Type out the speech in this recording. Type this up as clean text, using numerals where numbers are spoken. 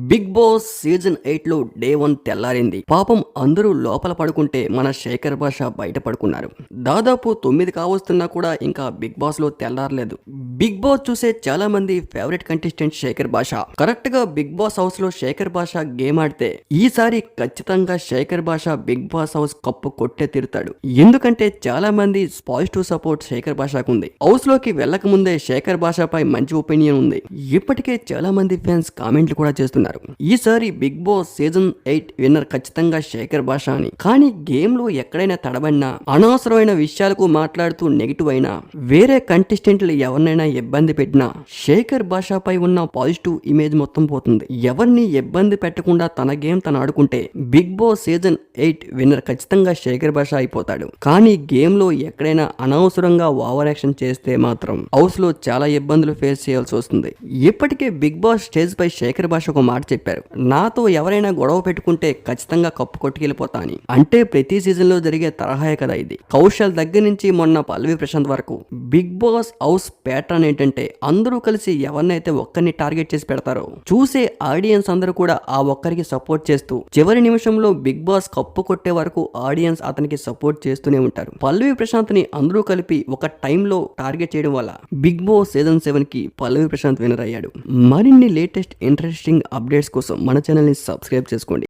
Big boss season 8 లో day 1 తెల్లారింది. పాపం అందరూ లోపల పడుకుంటే మన శేఖర్ భాష బయట పడుకున్నారు. దాదాపు 9 కావస్తున్నా కూడా ఇంకా బిగ్ బాస్ లో తెల్లారలేదు. బిగ్ బాస్ చూసే చాలా మంది ఫేవరెట్ కంటెస్టెంట్ శేఖర్ భాష. కరెక్ట్ గా బిగ్ బాస్ హౌస్ లో శేఖర్ భాష గేమ్ ఆడితే ఈసారి ఖచ్చితంగా శేఖర్ భాష బిగ్ బాస్ హౌస్ కప్పు కొట్టే తీరుతాడు. ఎందుకంటే చాలా మంది పాజిటివ్ సపోర్ట్ శేఖర్ భాషకు ఉంది. హౌస్ లోకి వెళ్ళక ముందే శేఖర్ భాషపై మంచి ఒపీనియన్ ఉంది. ఇప్పటికే చాలా మంది ఫ్యాన్స్ కామెంట్లు కూడా చేస్తున్నారు. ఈసారి బిగ్ బాస్ సీజన్ 8 విన్నర్ ఖచ్చితంగా శేఖర్ భాష అని. కానీ గేమ్ లో ఎక్కడైనా తడబడినా, అనవసరమైన విషయాలకు మాట్లాడుతూ నెగిటివ్ అయినా, వేరే కంటెస్టెంట్లు ఎవరినైనా ఇబ్బంది పెట్టినా శేఖర్ భాషపై ఉన్న పాజిటివ్ ఇమేజ్ మొత్తం పోతుంది. ఎవరిని ఇబ్బంది పెట్టకుండా తన గేమ్ తను ఆడుకుంటే బిగ్ బాస్ సీజన్ 8 విన్నర్ ఖచ్చితంగా శేఖర్ భాష అయిపోతాడు. కానీ గేమ్ లో ఎక్కడైనా అనవసరంగా ఓవర్ యాక్షన్ చేస్తే మాత్రం హౌస్ లో చాలా ఇబ్బందులు ఫేస్ చేయాల్సి వస్తుంది. ఇప్పటికే బిగ్ బాస్ స్టేజ్ పై శేఖర్ భాష ఒక మాట చెప్పారు. నాతో ఎవరైనా గొడవ పెట్టుకుంటే ఖచ్చితంగా కప్పు కొట్టుకెళ్ళిపోతా అని. అంటే ప్రతి సీజన్ లో జరిగే తరహాయే కదా ఇది. కౌశల్ దగ్గర నుంచి మొన్న పల్లవి ప్రశాంత్ వరకు బిగ్ బాస్ హౌస్ ప్యాటర్న్ ఏంటంటే అందరూ కలిసి ఎవరినైతే ఒక్కరిని టార్గెట్ చేసి పెడతారో చూసే ఆడియన్స్ అందరూ కూడా ఆ ఒక్కరికి సపోర్ట్ చేస్తూ చివరి నిమిషంలో బిగ్ బాస్ కప్పు కొట్టే వరకు ఆడియన్స్ అతనికి సపోర్ట్ చేస్తూనే ఉంటారు. పల్లవి ప్రశాంత్ ని అందరూ కలిపి ఒక టైంలో టార్గెట్ చేయడం వల్ల బిగ్ బాస్ సీజన్ 7 కి పల్లవి ప్రశాంత్ విన్నర్ అయ్యాడు. మరిన్ని లేటెస్ట్ ఇంట్రెస్టింగ్ అప్డేట్స్ కోసం మన ఛానల్ ని సబ్స్క్రైబ్ చేసుకోండి.